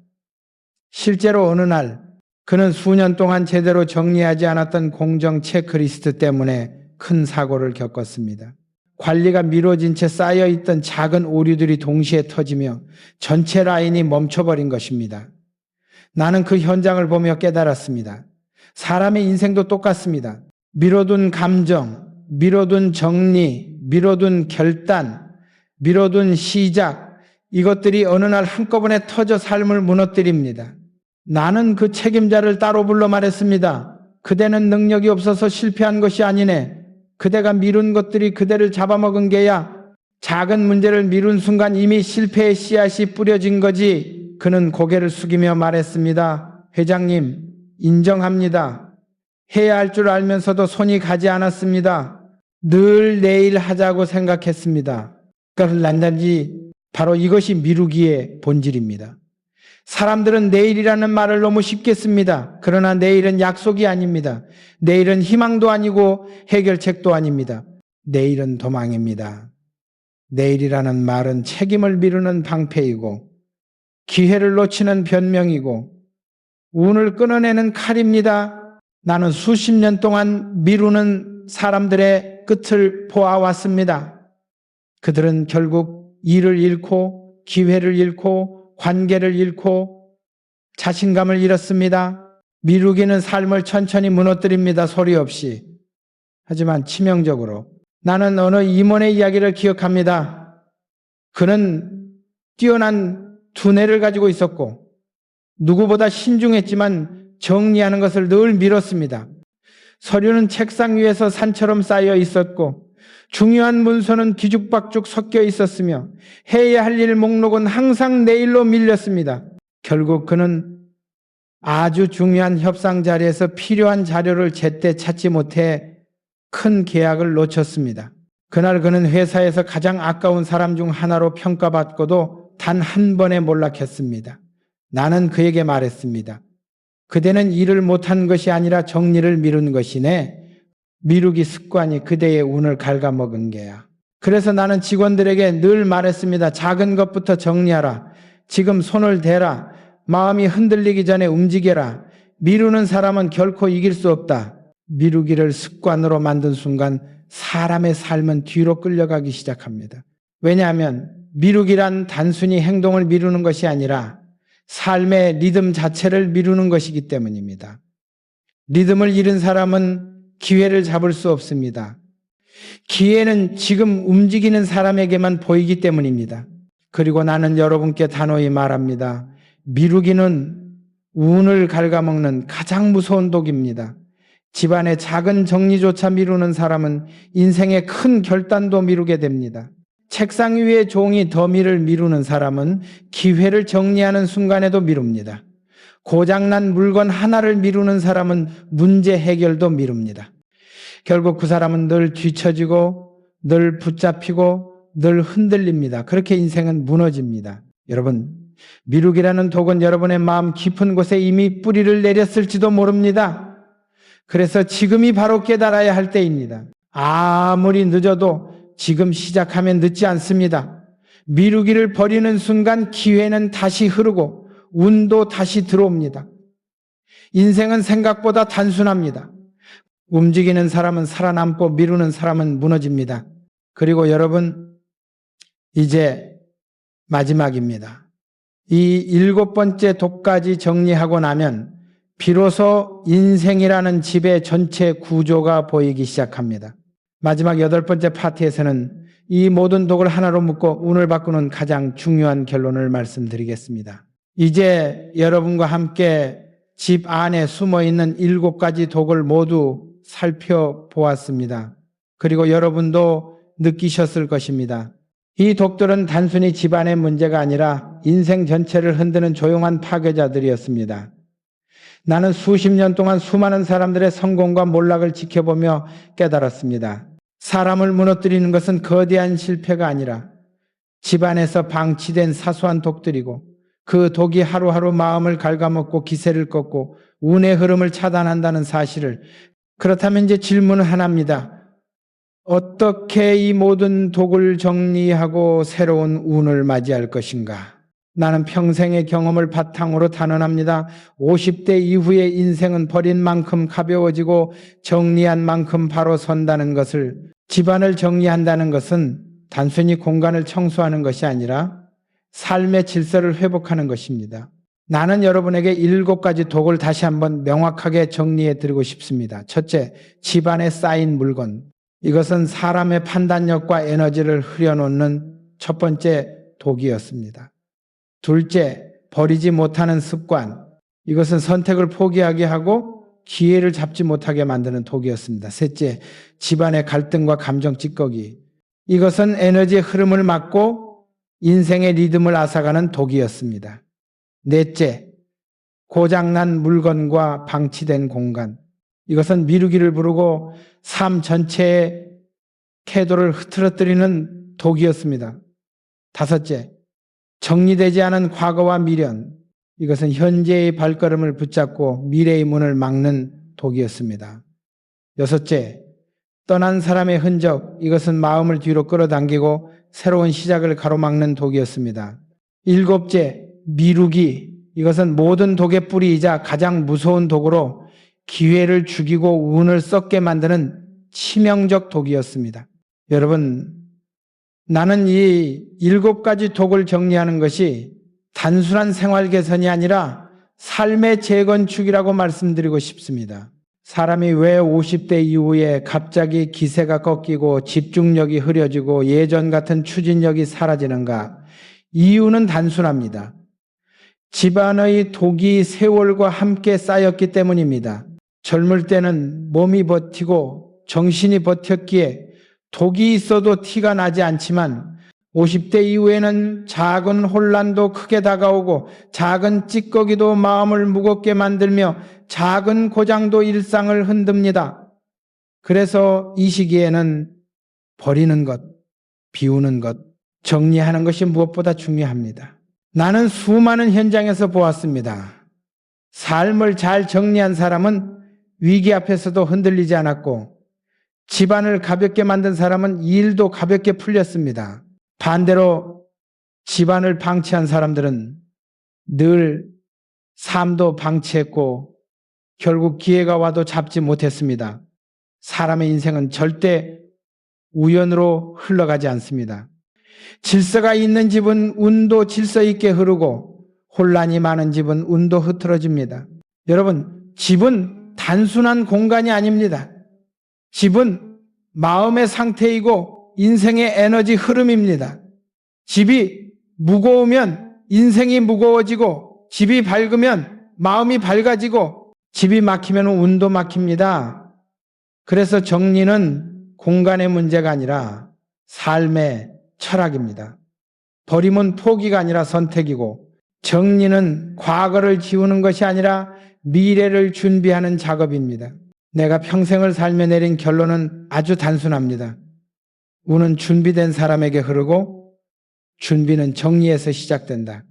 실제로 어느 날 그는 수년 동안 제대로 정리하지 않았던 공정 체크리스트 때문에 큰 사고를 겪었습니다. 관리가 미뤄진 채 쌓여있던 작은 오류들이 동시에 터지며 전체 라인이 멈춰버린 것입니다. 나는 그 현장을 보며 깨달았습니다. 사람의 인생도 똑같습니다. 미뤄둔 감정, 미뤄둔 정리, 미뤄둔 결단, 미뤄둔 시작, 이것들이 어느 날 한꺼번에 터져 삶을 무너뜨립니다. 나는 그 책임자를 따로 불러 말했습니다. 그대는 능력이 없어서 실패한 것이 아니네. 그대가 미룬 것들이 그대를 잡아먹은 게야. 작은 문제를 미룬 순간 이미 실패의 씨앗이 뿌려진 거지. 그는 고개를 숙이며 말했습니다. 회장님, 인정합니다. 해야 할 줄 알면서도 손이 가지 않았습니다. 늘 내일 하자고 생각했습니다. 그런지 바로 이것이 미루기의 본질입니다. 사람들은 내일이라는 말을 너무 쉽게 씁니다. 그러나 내일은 약속이 아닙니다. 내일은 희망도 아니고 해결책도 아닙니다. 내일은 도망입니다. 내일이라는 말은 책임을 미루는 방패이고 기회를 놓치는 변명이고 운을 끊어내는 칼입니다. 나는 수십 년 동안 미루는 사람들의 끝을 보아왔습니다. 그들은 결국 일을 잃고 기회를 잃고 관계를 잃고 자신감을 잃었습니다. 미루기는 삶을 천천히 무너뜨립니다. 소리 없이. 하지만 치명적으로 나는 어느 임원의 이야기를 기억합니다. 그는 뛰어난 두뇌를 가지고 있었고 누구보다 신중했지만 정리하는 것을 늘 미뤘습니다. 서류는 책상 위에서 산처럼 쌓여 있었고 중요한 문서는 뒤죽박죽 섞여 있었으며 해야 할 일 목록은 항상 내일로 밀렸습니다. 결국 그는 아주 중요한 협상 자리에서 필요한 자료를 제때 찾지 못해 큰 계약을 놓쳤습니다. 그날 그는 회사에서 가장 아까운 사람 중 하나로 평가받고도 단 한 번에 몰락했습니다. 나는 그에게 말했습니다. 그대는 일을 못한 것이 아니라 정리를 미룬 것이네. 미루기 습관이 그대의 운을 갉아먹은 게야. 그래서 나는 직원들에게 늘 말했습니다. 작은 것부터 정리하라. 지금 손을 대라. 마음이 흔들리기 전에 움직여라. 미루는 사람은 결코 이길 수 없다. 미루기를 습관으로 만든 순간 사람의 삶은 뒤로 끌려가기 시작합니다. 왜냐하면 미루기란 단순히 행동을 미루는 것이 아니라 삶의 리듬 자체를 미루는 것이기 때문입니다. 리듬을 잃은 사람은 기회를 잡을 수 없습니다. 기회는 지금 움직이는 사람에게만 보이기 때문입니다. 그리고 나는 여러분께 단호히 말합니다. 미루기는 운을 갉아먹는 가장 무서운 독입니다. 집안의 작은 정리조차 미루는 사람은 인생의 큰 결단도 미루게 됩니다. 책상 위의 종이 더미를 미루는 사람은 기회를 정리하는 순간에도 미룹니다. 고장난 물건 하나를 미루는 사람은 문제 해결도 미룹니다. 결국 그 사람은 늘 뒤처지고 늘 붙잡히고 늘 흔들립니다. 그렇게 인생은 무너집니다. 여러분, 미루기라는 독은 여러분의 마음 깊은 곳에 이미 뿌리를 내렸을지도 모릅니다. 그래서 지금이 바로 깨달아야 할 때입니다. 아무리 늦어도 지금 시작하면 늦지 않습니다. 미루기를 버리는 순간 기회는 다시 흐르고 운도 다시 들어옵니다. 인생은 생각보다 단순합니다. 움직이는 사람은 살아남고 미루는 사람은 무너집니다. 그리고 여러분, 이제 마지막입니다. 이 7번째 독까지 정리하고 나면 비로소 인생이라는 집의 전체 구조가 보이기 시작합니다. 마지막 8번째 파트에서는 이 모든 독을 하나로 묶고 운을 바꾸는 가장 중요한 결론을 말씀드리겠습니다. 이제 여러분과 함께 집 안에 숨어있는 7가지 독을 모두 살펴보았습니다. 그리고 여러분도 느끼셨을 것입니다. 이 독들은 단순히 집안의 문제가 아니라 인생 전체를 흔드는 조용한 파괴자들이었습니다. 나는 수십 년 동안 수많은 사람들의 성공과 몰락을 지켜보며 깨달았습니다. 사람을 무너뜨리는 것은 거대한 실패가 아니라 집안에서 방치된 사소한 독들이고, 그 독이 하루하루 마음을 갉아먹고 기세를 꺾고 운의 흐름을 차단한다는 사실을. 그렇다면 이제 질문은 하나입니다. 어떻게 이 모든 독을 정리하고 새로운 운을 맞이할 것인가? 나는 평생의 경험을 바탕으로 단언합니다. 50대 이후의 인생은 버린 만큼 가벼워지고 정리한 만큼 바로 선다는 것을. 집안을 정리한다는 것은 단순히 공간을 청소하는 것이 아니라 삶의 질서를 회복하는 것입니다. 나는 여러분에게 7가지 독을 다시 한번 명확하게 정리해 드리고 싶습니다. 첫째, 집안에 쌓인 물건. 이것은 사람의 판단력과 에너지를 흐려놓는 첫 번째 독이었습니다. 둘째, 버리지 못하는 습관. 이것은 선택을 포기하게 하고 기회를 잡지 못하게 만드는 독이었습니다. 셋째, 집안의 갈등과 감정 찌꺼기. 이것은 에너지의 흐름을 막고 인생의 리듬을 앗아가는 독이었습니다. 넷째, 고장난 물건과 방치된 공간. 이것은 미루기를 부르고 삶 전체의 태도를 흐트러뜨리는 독이었습니다. 다섯째, 정리되지 않은 과거와 미련. 이것은 현재의 발걸음을 붙잡고 미래의 문을 막는 독이었습니다. 여섯째, 떠난 사람의 흔적. 이것은 마음을 뒤로 끌어당기고 새로운 시작을 가로막는 독이었습니다. 일곱째, 미루기. 이것은 모든 독의 뿌리이자 가장 무서운 독으로 기회를 죽이고 운을 썩게 만드는 치명적 독이었습니다. 여러분, 나는 이 7가지 독을 정리하는 것이 단순한 생활 개선이 아니라 삶의 재건축이라고 말씀드리고 싶습니다. 사람이 왜 50대 이후에 갑자기 기세가 꺾이고 집중력이 흐려지고 예전 같은 추진력이 사라지는가? 이유는 단순합니다. 집안의 독이 세월과 함께 쌓였기 때문입니다. 젊을 때는 몸이 버티고 정신이 버텼기에 독이 있어도 티가 나지 않지만 50대 이후에는 작은 혼란도 크게 다가오고 작은 찌꺼기도 마음을 무겁게 만들며 작은 고장도 일상을 흔듭니다. 그래서 이 시기에는 버리는 것, 비우는 것, 정리하는 것이 무엇보다 중요합니다. 나는 수많은 현장에서 보았습니다. 삶을 잘 정리한 사람은 위기 앞에서도 흔들리지 않았고 집안을 가볍게 만든 사람은 일도 가볍게 풀렸습니다. 반대로 집안을 방치한 사람들은 늘 삶도 방치했고 결국 기회가 와도 잡지 못했습니다. 사람의 인생은 절대 우연으로 흘러가지 않습니다. 질서가 있는 집은 운도 질서 있게 흐르고 혼란이 많은 집은 운도 흐트러집니다. 여러분, 집은 단순한 공간이 아닙니다. 집은 마음의 상태이고 인생의 에너지 흐름입니다. 집이 무거우면 인생이 무거워지고 집이 밝으면 마음이 밝아지고 집이 막히면 운도 막힙니다. 그래서 정리는 공간의 문제가 아니라 삶의 철학입니다. 버림은 포기가 아니라 선택이고 정리는 과거를 지우는 것이 아니라 미래를 준비하는 작업입니다. 내가 평생을 살며 내린 결론은 아주 단순합니다. 운은 준비된 사람에게 흐르고 준비는 정리에서 시작된다.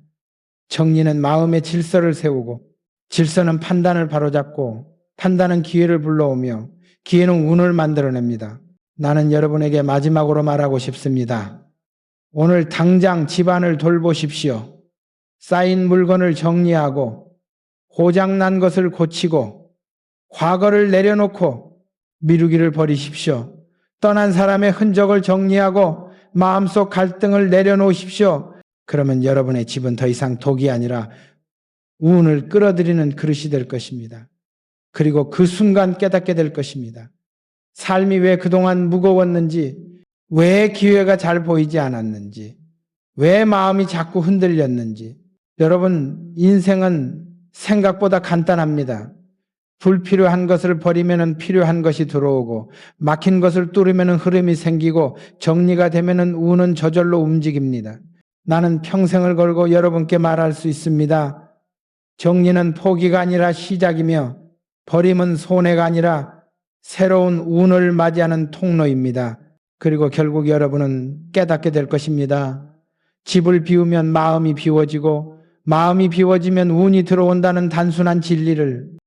정리는 마음의 질서를 세우고 질서는 판단을 바로잡고 판단은 기회를 불러오며 기회는 운을 만들어냅니다. 나는 여러분에게 마지막으로 말하고 싶습니다. 오늘 당장 집안을 돌보십시오. 쌓인 물건을 정리하고 고장난 것을 고치고 과거를 내려놓고 미루기를 버리십시오. 떠난 사람의 흔적을 정리하고 마음속 갈등을 내려놓으십시오. 그러면 여러분의 집은 더 이상 독이 아니라 운을 끌어들이는 그릇이 될 것입니다. 그리고 그 순간 깨닫게 될 것입니다. 삶이 왜 그동안 무거웠는지, 왜 기회가 잘 보이지 않았는지, 왜 마음이 자꾸 흔들렸는지. 여러분, 인생은 생각보다 간단합니다. 불필요한 것을 버리면 필요한 것이 들어오고 막힌 것을 뚫으면 흐름이 생기고 정리가 되면 운은 저절로 움직입니다. 나는 평생을 걸고 여러분께 말할 수 있습니다. 정리는 포기가 아니라 시작이며 버림은 손해가 아니라 새로운 운을 맞이하는 통로입니다. 그리고 결국 여러분은 깨닫게 될 것입니다. 집을 비우면 마음이 비워지고 마음이 비워지면 운이 들어온다는 단순한 진리를